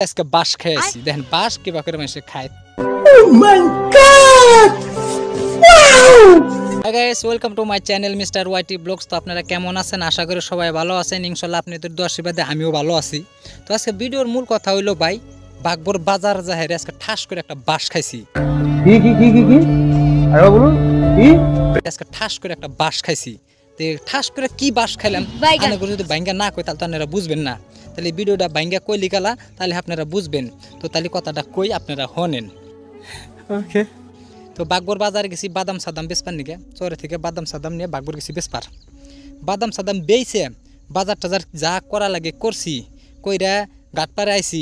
আজকে বাঁশ খেয়েছি, দেখেন বাঁশ কিবা করে মানুষ খায়। Hi guys, welcome to my channel mister YT blogs. তো আপনারা কেমন আছেন? আশা করি সবাই ভালো আছেন। ইনশাল্লাহ আপনাদের দোয়া আশীর্বাদে আমিও ভালো আছি। তো আজকে ভিডিওর মূল কথা হইলো ভাই, বাগবর বাজার যাহের আজকে ঠাস করে একটা বাঁশ খাইছি। আজকে ঠাস করে একটা বাঁশ খাইছি। তো ঠাস করে কি বাঁশ খাইলাম যদি বাইঙ্গা না কই তাহলে তো আপনারা বুঝবেন না। তাহলে ভিডিওটা বাইঙ্গা কই লিখালা তাহলে আপনারা বুঝবেন। তো তাহলে কথাটা কই আপনারা হনেন। ওকে। তো বাগবর বাজারে গেছি বাদাম সাদাম বেচপার নিকে, চরে থেকে বাদাম সাদাম নিয়ে বাগবর গেছি বেচপার। বাদাম সাদাম বেইছে, বাজার টাজার যা করা লাগে করছি, কইরা ঘাটপাড়ে আইছি।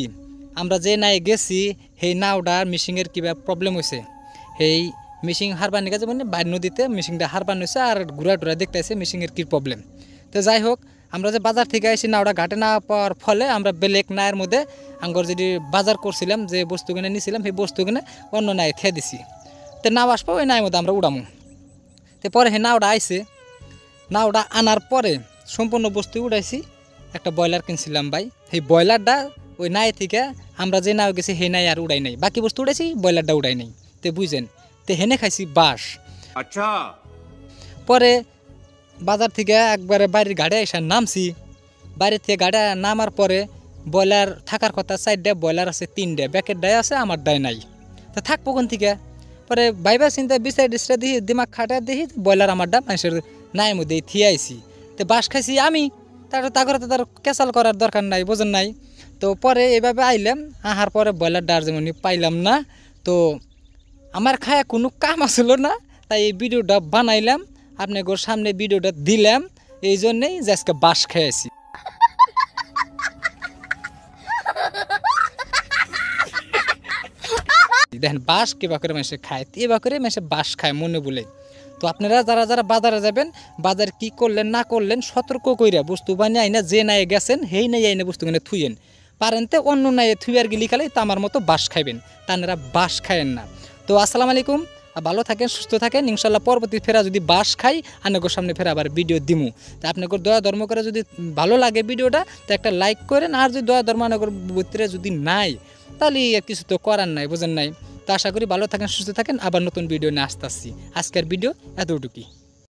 আমরা যে নাই গেছি সেই নাওডার মিশিংয়ের কিবা প্রবলেম হয়েছে, সেই মিশিং হারবার নিকে যে মানে বাইর নদীতে মিশিংটা হারবার হয়েছে আর ঘুরা টুরা দেখতে আসে মিশিংয়ের কী প্রবলেম। তো যাই হোক, আমরা যে বাজার থেকে আইসি নাওডা ঘাটে না পাওয়ার ফলে আমরা বেলেগ নায়ের মধ্যে আঙ্গর যদি বাজার করছিলাম, যে বস্তু কিনে নিয়েছিলাম সেই বস্তু কিনে অন্য নায়ে খেয়ে দিছি। তো নাও আসবো ওই নায়ের মধ্যে আমরা উড়ামো। তো পরে হে নাওটা আইসে, নাওটা আনার পরে সম্পূর্ণ বস্তু উড়াইছি। একটা ব্রয়লার কিনছিলাম ভাই, সেই ব্রয়লারটা ওই নাই থেকে আমরা যে নাও গেছি সেই নাই আর উড়াই নাই, বাকি বস্তু উড়াইছি, ব্রয়লারটা উড়াই নাই। তো বুঝেন, তো হেনে খাইছি বাঁশ। আচ্ছা, পরে বাজার থেকে একবারে বাড়ির গাড়ি এসে নামছি। বাড়ির থেকে গাড়ি নামার পরে ব্রয়লার থাকার কথা 4টা, ব্রয়লার আছে 3টে, ব্যাকের ডায় আছে, আমার ডায় নাই। তো থাকবো কোন থেকে? পরে ভাইবা চিন্তা বিচার ডিসটা দিই, দিমাগ খাটা দিই, ব্রয়লার আমারটা মানুষের নাইয়ের মধ্যে থিয়ে আইছি। তো বাঁশ খাইছি আমি, তারপরে তো তার ক্যাসাল করার দরকার নাই, বোঝেন নাই। তো পরে এইভাবে আইলাম, আহার পরে ব্রয়লারটা আর যেমন পাইলাম না। তো আমার খায়া কোনো কাম আসলো না, তাই এই ভিডিওটা বানাইলাম, আপনাদের সামনে ভিডিওটা দিলাম এই জন্যেই যে আজকে বাঁশ খেয়েছি। দেখেন বাঁশ কিবা করে মানুষে খায়, এবার করে মানুষে বাঁশ খায় মনে বলে। তো আপনারা যারা যারা বাজারে যাবেন, বাজার কি করলেন না করলেন সতর্ক কইরা বস্তু বানিয়ে আইনা যে নাই গেছেন সেই নাই আইনা বস্তু কিনে থুইয়েন। পারেন তো অন্য নাই থুইয়ার গিলি খালে তো আমার মতো বাঁশ খাইবেন, তারা বাঁশ খায়েন না। তো আসসালামু আলাইকুম, ভালো থাকেন, সুস্থ থাকেন। ইনশাল্লাহ পরবর্তী ফেরা যদি বাঁশ খাই আপনাদের সামনে ফেরা আবার ভিডিও দিমু। তো আপনাদের দয়া ধর্ম করে যদি ভালো লাগে ভিডিওটা তো একটা লাইক করেন, আর যদি দয়া ধর্ম ভিতরে যদি নাই তাহলে কিছু তো করার নাই, বোঝেন নাই। তো আশা করি ভালো থাকেন, সুস্থ থাকেন। আবার নতুন ভিডিও নিয়ে আসতেছি। আজকের ভিডিও এতটুকুই।